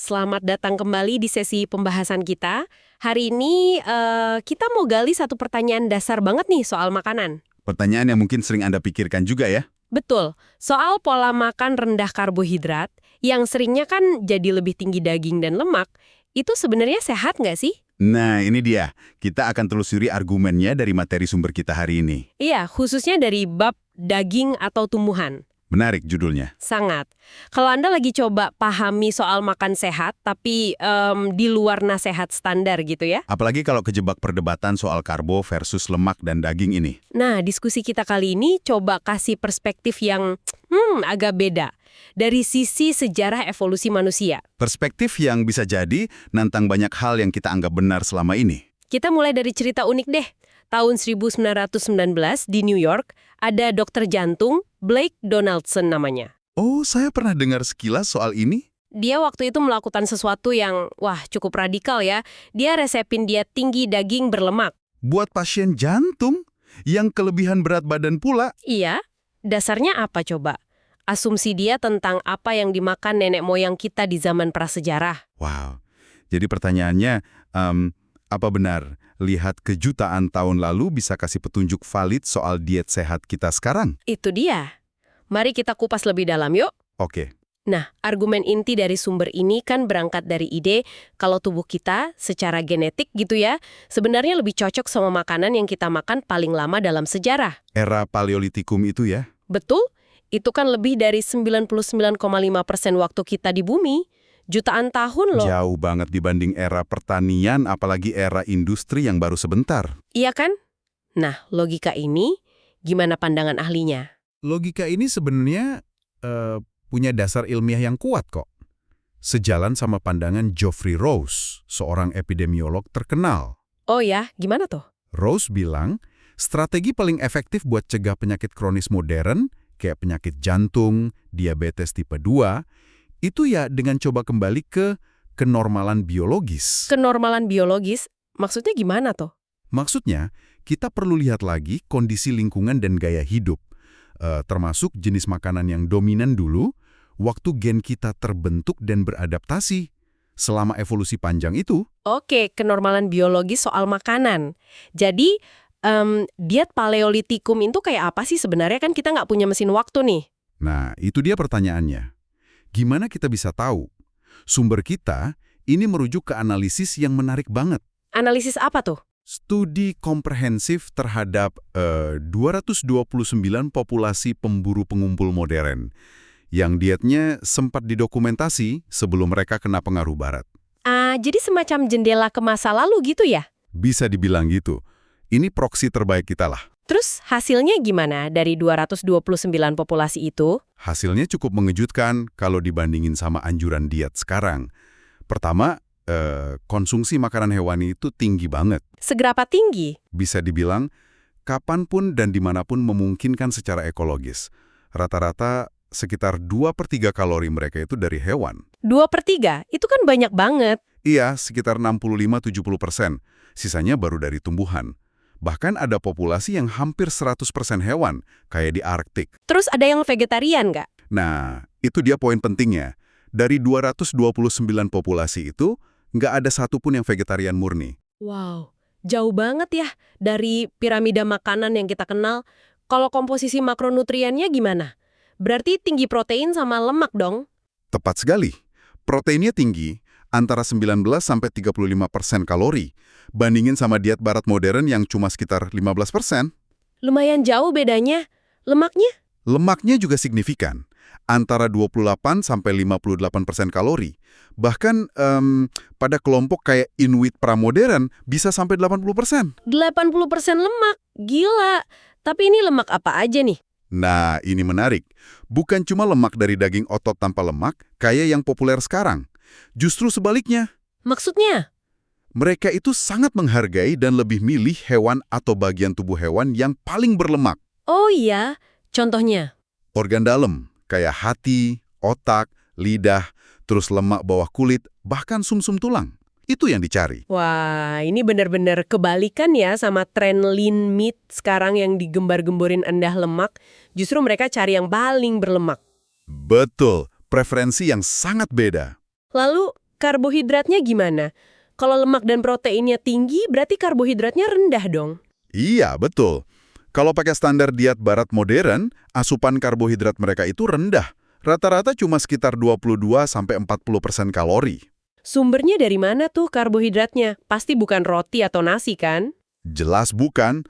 Selamat datang kembali di sesi pembahasan kita. Hari ini kita mau gali satu pertanyaan dasar banget nih soal makanan. Pertanyaan yang mungkin sering Anda pikirkan juga ya. Betul, soal pola makan rendah karbohidrat yang seringnya kan jadi lebih tinggi daging dan lemak, itu sebenarnya sehat nggak sih? Nah, ini dia. Kita akan telusuri argumennya dari materi sumber kita hari ini. Iya, khususnya dari bab daging atau tumbuhan. Menarik judulnya. Sangat. Kalau Anda lagi coba pahami soal makan sehat, tapi di luar nasihat standar gitu ya. Apalagi kalau kejebak perdebatan soal karbo versus lemak dan daging ini. Nah, diskusi kita kali ini coba kasih perspektif yang agak beda. Dari sisi sejarah evolusi manusia. Perspektif yang bisa jadi nantang banyak hal yang kita anggap benar selama ini. Kita mulai dari cerita unik deh. Tahun 1919 di New York, ada dokter jantung, Blake Donaldson namanya. Oh, saya pernah dengar sekilas soal ini. Dia waktu itu melakukan sesuatu yang, cukup radikal ya. Dia resepin diet tinggi daging berlemak. Buat pasien jantung yang kelebihan berat badan pula. Iya, dasarnya apa coba? Asumsi dia tentang apa yang dimakan nenek moyang kita di zaman prasejarah. Wow. Jadi pertanyaannya, apa benar lihat kejutaan tahun lalu bisa kasih petunjuk valid soal diet sehat kita sekarang? Itu dia. Mari kita kupas lebih dalam yuk. Oke. Nah, argumen inti dari sumber ini kan berangkat dari ide kalau tubuh kita secara genetik gitu ya, sebenarnya lebih cocok sama makanan yang kita makan paling lama dalam sejarah. Era Paleolitikum itu ya? Betul, itu kan lebih dari 99,5% waktu kita di bumi. Jutaan tahun loh. Jauh banget dibanding era pertanian, apalagi era industri yang baru sebentar. Iya kan? Nah, logika ini gimana pandangan ahlinya? Logika ini sebenarnya punya dasar ilmiah yang kuat kok. Sejalan sama pandangan Geoffrey Rose, seorang epidemiolog terkenal. Oh ya, gimana tuh? Rose bilang, strategi paling efektif buat cegah penyakit kronis modern, kayak penyakit jantung, diabetes tipe 2, itu ya dengan coba kembali ke kenormalan biologis. Kenormalan biologis, maksudnya gimana tuh? Maksudnya, kita perlu lihat lagi kondisi lingkungan dan gaya hidup, termasuk jenis makanan yang dominan dulu, waktu gen kita terbentuk dan beradaptasi. Selama evolusi panjang itu, Oke, kenormalan biologis soal makanan. Jadi, diet Paleolitikum itu kayak apa sih sebenarnya? Kan kita nggak punya mesin waktu nih. nah itu dia pertanyaannya. Gimana kita bisa tahu? Sumber kita ini merujuk ke analisis yang menarik banget. Analisis apa tuh? Studi komprehensif terhadap 229 populasi pemburu pengumpul modern yang dietnya sempat didokumentasi sebelum mereka kena pengaruh barat. Jadi semacam jendela ke masa lalu gitu ya? Bisa dibilang gitu. Ini proksi terbaik kita lah. Terus hasilnya gimana dari 229 populasi itu? Hasilnya cukup mengejutkan kalau dibandingin sama anjuran diet sekarang. Pertama, konsumsi makanan hewani itu tinggi banget. Seberapa tinggi? Bisa dibilang, kapanpun dan dimanapun memungkinkan secara ekologis. Rata-rata sekitar 2/3 kalori mereka itu dari hewan. 2/3? Itu kan banyak banget. Iya, sekitar 65-70%. Sisanya baru dari tumbuhan. Bahkan ada populasi yang hampir 100% hewan, kayak di Arktik. Terus ada yang vegetarian nggak? Nah, itu dia poin pentingnya. Dari 229 populasi itu, nggak ada satupun yang vegetarian murni. Wow, jauh banget ya dari piramida makanan yang kita kenal. Kalau komposisi makronutriennya gimana? Berarti tinggi protein sama lemak dong? Tepat sekali. Proteinnya tinggi, antara 19-35% kalori, bandingin sama diet barat modern yang cuma sekitar 15%. Lumayan jauh bedanya. Lemaknya? Lemaknya juga signifikan, antara 28-58% kalori. Bahkan pada kelompok kayak Inuit pramodern bisa sampai 80%. 80% lemak. Gila. Tapi ini lemak apa aja nih? Nah, ini menarik. Bukan cuma lemak dari daging otot tanpa lemak, kayak yang populer sekarang. Justru sebaliknya. Maksudnya? Mereka itu sangat menghargai dan lebih milih hewan atau bagian tubuh hewan yang paling berlemak. Oh iya, contohnya? Organ dalam, kayak hati, otak, lidah, terus lemak bawah kulit, bahkan sumsum tulang. Itu yang dicari. Wah, ini benar-benar kebalikan ya sama tren lean meat sekarang yang digembar-gemborin rendah lemak. Justru mereka cari yang paling berlemak. Betul, preferensi yang sangat beda. Lalu, karbohidratnya gimana? Kalau lemak dan proteinnya tinggi, berarti karbohidratnya rendah dong. Iya, betul. Kalau pakai standar diet barat modern, asupan karbohidrat mereka itu rendah. Rata-rata cuma sekitar 22-40% kalori. Sumbernya dari mana tuh karbohidratnya? Pasti bukan roti atau nasi kan? Jelas bukan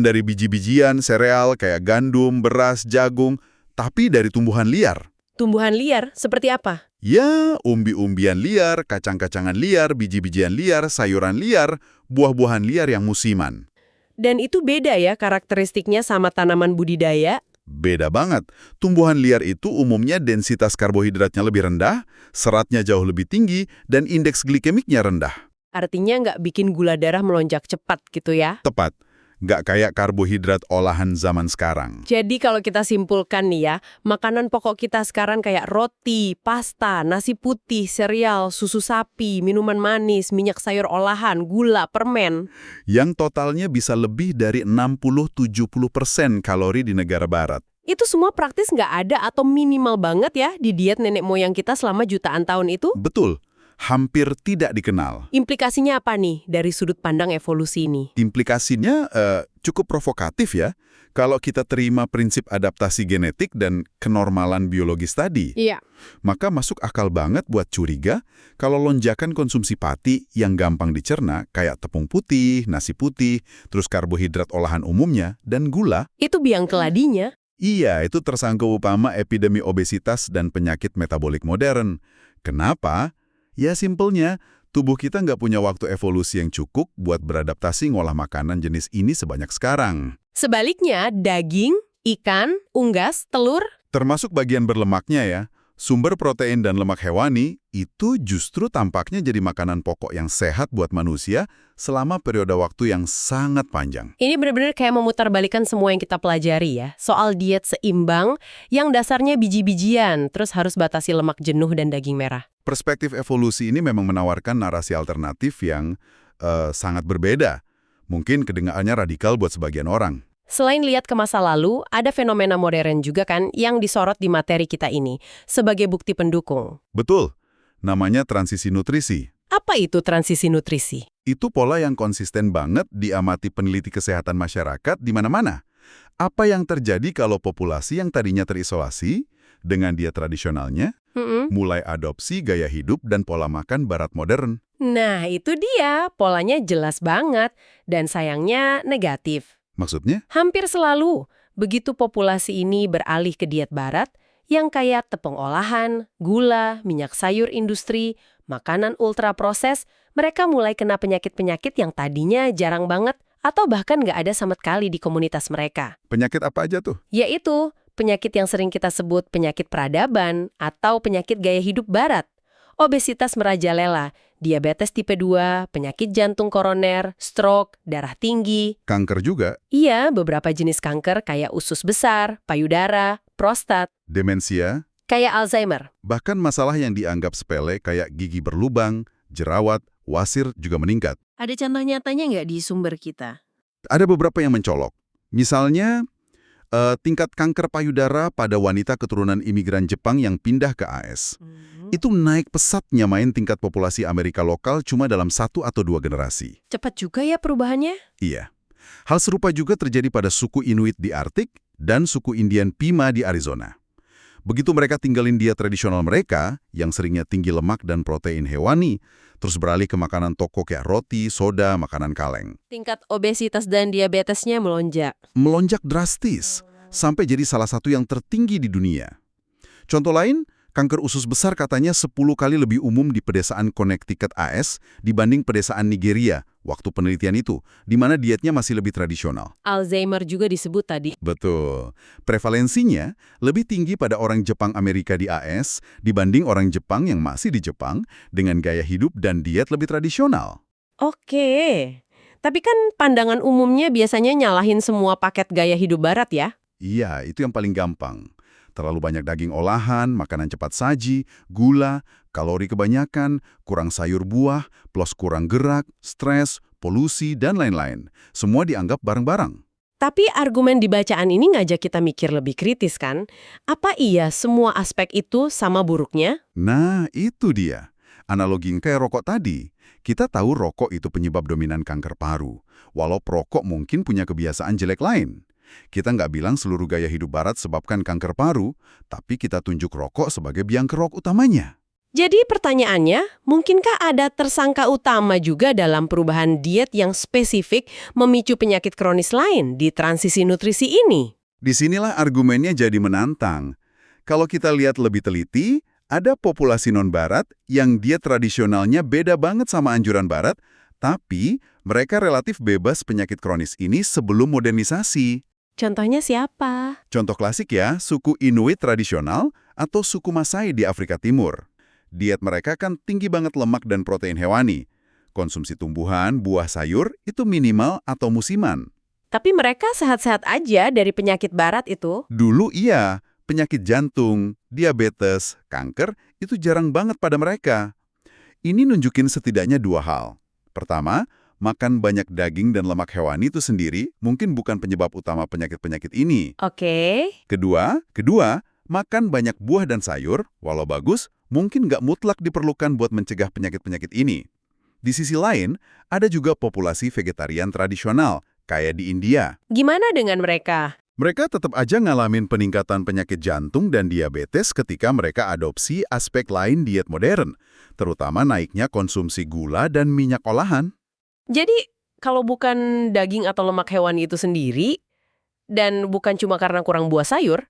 dari biji-bijian, sereal kayak gandum, beras, jagung, tapi dari tumbuhan liar. Tumbuhan liar seperti apa? Ya, umbi-umbian liar, kacang-kacangan liar, biji-bijian liar, sayuran liar, buah-buahan liar yang musiman. Dan itu beda ya karakteristiknya sama tanaman budidaya? Beda banget. Tumbuhan liar itu umumnya densitas karbohidratnya lebih rendah, seratnya jauh lebih tinggi, dan indeks glikemiknya rendah. Artinya nggak bikin gula darah melonjak cepat gitu ya? Tepat. Nggak kayak karbohidrat olahan zaman sekarang. Jadi kalau kita simpulkan nih ya, makanan pokok kita sekarang kayak roti, pasta, nasi putih, sereal, susu sapi, minuman manis, minyak sayur olahan, gula, permen. Yang totalnya bisa lebih dari 60-70% kalori di negara barat. Itu semua praktis nggak ada atau minimal banget ya di diet nenek moyang kita selama jutaan tahun itu? Betul. Hampir tidak dikenal. Implikasinya apa nih dari sudut pandang evolusi ini? Implikasinya cukup provokatif ya. Kalau kita terima prinsip adaptasi genetik dan kenormalan biologis tadi, Iya. maka masuk akal banget buat curiga kalau lonjakan konsumsi pati yang gampang dicerna kayak tepung putih, nasi putih, terus karbohidrat olahan umumnya, dan gula, Itu biang keladinya. iya itu tersangka utama epidemi obesitas dan penyakit metabolik modern. Kenapa? Ya simpelnya, tubuh kita nggak punya waktu evolusi yang cukup buat beradaptasi ngolah makanan jenis ini sebanyak sekarang. Sebaliknya, daging, ikan, unggas, telur, Termasuk bagian berlemaknya ya, sumber protein dan lemak hewani itu justru tampaknya jadi makanan pokok yang sehat buat manusia selama periode waktu yang sangat panjang. ini benar-benar kayak memutarbalikkan semua yang kita pelajari ya. Soal diet seimbang yang dasarnya biji-bijian, terus harus batasi lemak jenuh dan daging merah. Perspektif evolusi ini memang menawarkan narasi alternatif yang sangat berbeda. Mungkin kedengarannya radikal buat sebagian orang. Selain lihat ke masa lalu, ada fenomena modern juga kan yang disorot di materi kita ini sebagai bukti pendukung. Betul, namanya transisi nutrisi. Apa itu transisi nutrisi? Itu pola yang konsisten banget diamati peneliti kesehatan masyarakat di mana-mana. Apa yang terjadi kalau populasi yang tadinya terisolasi dengan diet tradisionalnya mulai adopsi gaya hidup dan pola makan barat modern? Nah, itu dia. Polanya jelas banget. Dan sayangnya negatif. Maksudnya? Hampir selalu, begitu populasi ini beralih ke diet barat, yang kayak tepung olahan, gula, minyak sayur industri, makanan ultra-proses, mereka mulai kena penyakit-penyakit yang tadinya jarang banget atau bahkan nggak ada sama sekali di komunitas mereka. Penyakit apa aja tuh? Yaitu penyakit yang sering kita sebut penyakit peradaban atau penyakit gaya hidup barat. Obesitas merajalela, diabetes tipe 2, penyakit jantung koroner, stroke, darah tinggi. Kanker juga, Iya, beberapa jenis kanker kayak usus besar, payudara, prostat, demensia, kayak Alzheimer. bahkan masalah yang dianggap sepele kayak gigi berlubang, jerawat, wasir juga meningkat. Ada contoh nyatanya nggak di sumber kita? Ada beberapa yang mencolok. Misalnya, tingkat kanker payudara pada wanita keturunan imigran Jepang yang pindah ke AS. Itu naik pesat nyamain tingkat populasi Amerika lokal cuma dalam 1 atau 2 generasi. Cepat juga ya perubahannya? Iya. Hal serupa juga terjadi pada suku Inuit di Arktik dan suku Indian Pima di Arizona. Begitu mereka tinggalin diet tradisional mereka, yang seringnya tinggi lemak dan protein hewani, terus beralih ke makanan toko kayak roti, soda, makanan kaleng. Tingkat obesitas dan diabetesnya melonjak. Melonjak drastis, sampai jadi salah satu yang tertinggi di dunia. Contoh lain, kanker usus besar katanya 10 kali lebih umum di pedesaan Connecticut AS dibanding pedesaan Nigeria waktu penelitian itu, di mana dietnya masih lebih tradisional. Alzheimer juga disebut tadi. Betul. Prevalensinya lebih tinggi pada orang Jepang Amerika di AS dibanding orang Jepang yang masih di Jepang dengan gaya hidup dan diet lebih tradisional. Oke. Tapi kan pandangan umumnya biasanya nyalahin semua paket gaya hidup barat ya? Iya, itu yang paling gampang. Terlalu banyak daging olahan, makanan cepat saji, gula, kalori kebanyakan, kurang sayur buah, plus kurang gerak, stres, polusi, dan lain-lain. Semua dianggap bareng-bareng. Tapi argumen di bacaan ini ngajak kita mikir lebih kritis kan? Apa iya semua aspek itu sama buruknya? Nah, itu dia. Analogi kayak rokok tadi, kita tahu rokok itu penyebab dominan kanker paru, walau perokok mungkin punya kebiasaan jelek lain. Kita nggak bilang seluruh gaya hidup barat sebabkan kanker paru, tapi kita tunjuk rokok sebagai biang kerok utamanya. Jadi pertanyaannya, mungkinkah ada tersangka utama juga dalam perubahan diet yang spesifik memicu penyakit kronis lain di transisi nutrisi ini? Disinilah argumennya jadi menantang. Kalau kita lihat lebih teliti, ada populasi non-barat yang diet tradisionalnya beda banget sama anjuran barat, tapi mereka relatif bebas penyakit kronis ini sebelum modernisasi. Contohnya siapa? Contoh klasik ya, suku Inuit tradisional atau suku Masai di Afrika Timur. Diet mereka kan tinggi banget lemak dan protein hewani. Konsumsi tumbuhan, buah sayur itu minimal atau musiman. Tapi mereka sehat-sehat aja dari penyakit barat itu. Dulu iya, penyakit jantung, diabetes, kanker itu jarang banget pada mereka. Ini nunjukin setidaknya dua hal. Pertama, makan banyak daging dan lemak hewani itu sendiri mungkin bukan penyebab utama penyakit-penyakit ini. Oke. Kedua, makan banyak buah dan sayur, walau bagus, mungkin nggak mutlak diperlukan buat mencegah penyakit-penyakit ini. Di sisi lain, ada juga populasi vegetarian tradisional, kayak di India. Gimana dengan mereka? Mereka tetap aja ngalamin peningkatan penyakit jantung dan diabetes ketika mereka adopsi aspek lain diet modern, terutama naiknya konsumsi gula dan minyak olahan. Jadi, kalau bukan daging atau lemak hewani itu sendiri, dan bukan cuma karena kurang buah sayur,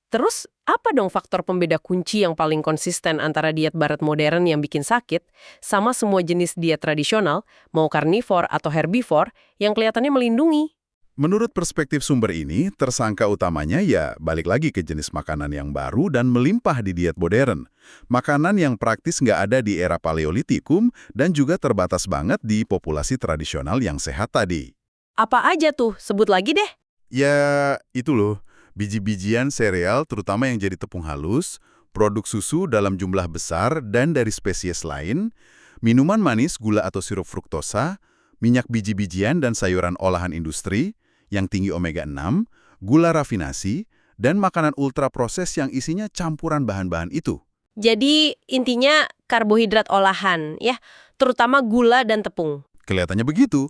terus apa dong faktor pembeda kunci yang paling konsisten antara diet barat modern yang bikin sakit sama semua jenis diet tradisional, mau karnivor atau herbivor, yang kelihatannya melindungi? Menurut perspektif sumber ini, tersangka utamanya ya balik lagi ke jenis makanan yang baru dan melimpah di diet modern. Makanan yang praktis nggak ada di era Paleolitikum dan juga terbatas banget di populasi tradisional yang sehat tadi. Apa aja tuh? Sebut lagi deh. Ya, itu loh. Biji-bijian sereal terutama yang jadi tepung halus, produk susu dalam jumlah besar dan dari spesies lain, minuman manis, gula atau sirup fruktosa, minyak biji-bijian dan sayuran olahan industri yang tinggi omega-6, gula rafinasi, dan makanan ultra-proses yang isinya campuran bahan-bahan itu. Jadi intinya karbohidrat olahan, ya, terutama gula dan tepung. Kelihatannya begitu.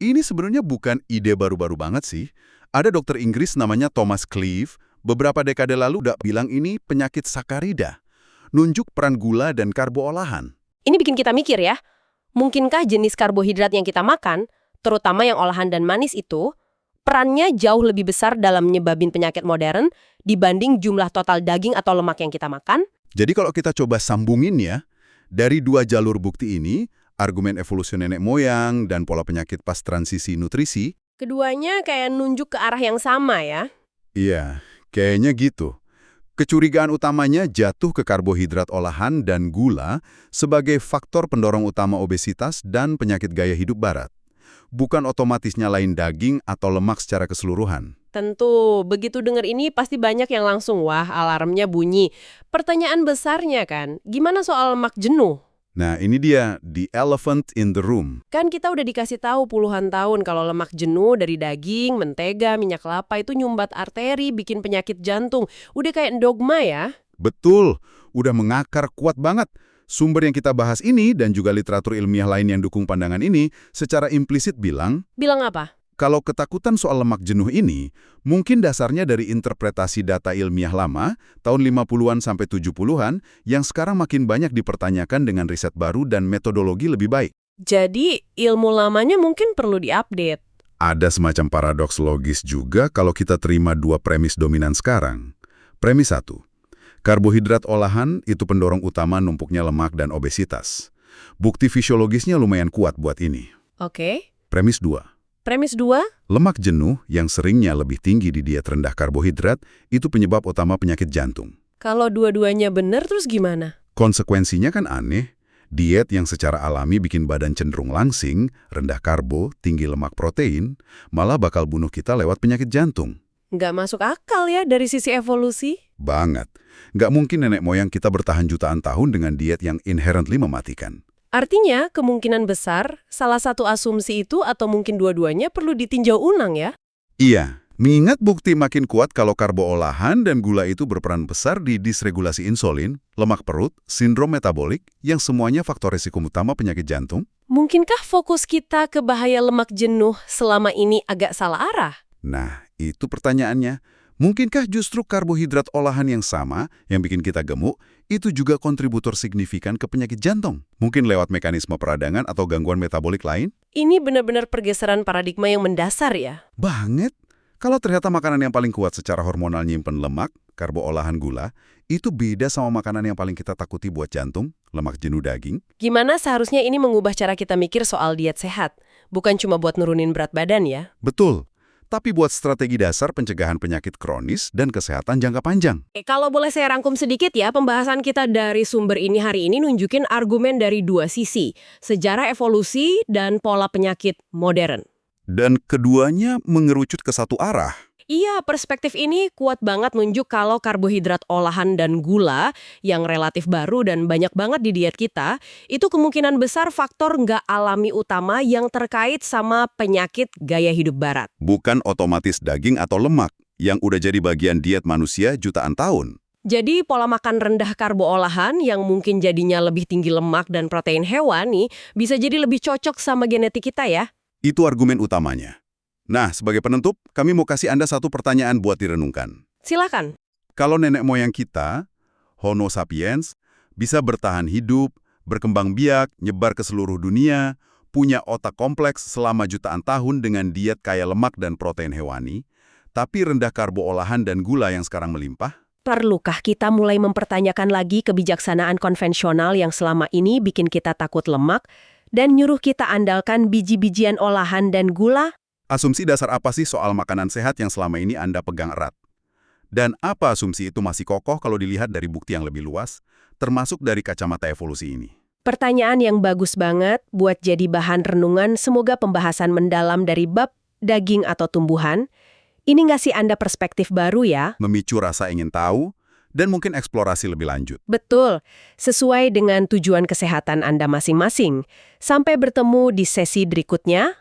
Ini sebenarnya bukan ide baru-baru banget sih. Ada dokter Inggris namanya Thomas Cleave, beberapa dekade lalu udah bilang ini penyakit sakarida, nunjuk peran gula dan karbo olahan. Ini bikin kita mikir ya, mungkinkah jenis karbohidrat yang kita makan, terutama yang olahan dan manis itu, perannya jauh lebih besar dalam nyebabin penyakit modern dibanding jumlah total daging atau lemak yang kita makan? Jadi kalau kita coba sambungin ya, dari dua jalur bukti ini, argumen evolusi nenek moyang dan pola penyakit pas transisi nutrisi, keduanya kayak nunjuk ke arah yang sama ya. iya, kayaknya gitu. Kecurigaan utamanya jatuh ke karbohidrat olahan dan gula sebagai faktor pendorong utama obesitas dan penyakit gaya hidup barat. Bukan otomatis nyalain daging atau lemak secara keseluruhan. Tentu, begitu dengar ini pasti banyak yang langsung, wah alarmnya bunyi. Pertanyaan besarnya kan, gimana soal lemak jenuh? Nah, ini dia, the elephant in the room. Kan kita udah dikasih tahu puluhan tahun kalau lemak jenuh dari daging, mentega, minyak kelapa itu nyumbat arteri, bikin penyakit jantung. Udah kayak dogma ya. Betul, udah mengakar kuat banget. Sumber yang kita bahas ini dan juga literatur ilmiah lain yang dukung pandangan ini secara implisit bilang, Bilang apa? kalau ketakutan soal lemak jenuh ini mungkin dasarnya dari interpretasi data ilmiah lama tahun 50-an sampai 70-an yang sekarang makin banyak dipertanyakan dengan riset baru dan metodologi lebih baik. Jadi ilmu lamanya mungkin perlu diupdate. Ada semacam paradoks logis juga kalau kita terima dua premis dominan sekarang. Premis 1. Karbohidrat olahan itu pendorong utama numpuknya lemak dan obesitas. Bukti fisiologisnya lumayan kuat buat ini. Oke. Premis 2. Premis 2? Lemak jenuh yang seringnya lebih tinggi di diet rendah karbohidrat itu penyebab utama penyakit jantung. Kalau dua-duanya benar terus gimana? Konsekuensinya kan aneh. Diet yang secara alami bikin badan cenderung langsing, rendah karbo, tinggi lemak protein, malah bakal bunuh kita lewat penyakit jantung. Nggak masuk akal ya dari sisi evolusi. Banget. Nggak mungkin nenek moyang kita bertahan jutaan tahun dengan diet yang inherently mematikan. Artinya, kemungkinan besar salah satu asumsi itu atau mungkin dua-duanya perlu ditinjau ulang ya? Iya, Mengingat bukti makin kuat kalau karbo olahan dan gula itu berperan besar di disregulasi insulin, lemak perut, sindrom metabolik, yang semuanya faktor risiko utama penyakit jantung. Mungkinkah fokus kita ke bahaya lemak jenuh selama ini agak salah arah? Nah, itu pertanyaannya. Mungkinkah justru karbohidrat olahan yang sama, yang bikin kita gemuk, itu juga kontributor signifikan ke penyakit jantung? Mungkin lewat mekanisme peradangan atau gangguan metabolik lain? Ini benar-benar pergeseran paradigma yang mendasar ya. Banget. Kalau ternyata makanan yang paling kuat secara hormonal nyimpen lemak, karbo olahan gula, itu beda sama makanan yang paling kita takuti buat jantung, lemak jenuh daging. Gimana seharusnya ini mengubah cara kita mikir soal diet sehat? Bukan cuma buat nurunin berat badan ya. Betul. Tapi buat strategi dasar pencegahan penyakit kronis dan kesehatan jangka panjang. Kalau boleh saya rangkum sedikit ya, pembahasan kita dari sumber ini hari ini nunjukin argumen dari dua sisi, sejarah evolusi dan pola penyakit modern. Dan keduanya mengerucut ke satu arah. Iya, perspektif ini kuat banget nunjuk kalau karbohidrat olahan dan gula yang relatif baru dan banyak banget di diet kita, itu kemungkinan besar faktor nggak alami utama yang terkait sama penyakit gaya hidup barat. Bukan otomatis daging atau lemak, yang udah jadi bagian diet manusia jutaan tahun. Jadi pola makan rendah karbo olahan yang mungkin jadinya lebih tinggi lemak dan protein hewani bisa jadi lebih cocok sama genetik kita ya. Itu argumen utamanya. Nah, sebagai penutup, kami mau kasih Anda satu pertanyaan buat direnungkan. Silakan. Kalau nenek moyang kita, Homo sapiens, bisa bertahan hidup, berkembang biak, nyebar ke seluruh dunia, punya otak kompleks selama jutaan tahun dengan diet kaya lemak dan protein hewani, tapi rendah karbo olahan dan gula yang sekarang melimpah? Perlukah kita mulai mempertanyakan lagi kebijaksanaan konvensional yang selama ini bikin kita takut lemak dan nyuruh kita andalkan biji-bijian olahan dan gula? Asumsi dasar apa sih soal makanan sehat yang selama ini Anda pegang erat? Dan apa asumsi itu masih kokoh kalau dilihat dari bukti yang lebih luas, termasuk dari kacamata evolusi ini? Pertanyaan yang bagus banget buat jadi bahan renungan. Semoga pembahasan mendalam dari bab daging atau tumbuhan ini ngasih Anda perspektif baru ya. Memicu rasa ingin tahu, dan mungkin eksplorasi lebih lanjut. Betul, sesuai dengan tujuan kesehatan Anda masing-masing. Sampai bertemu di sesi berikutnya.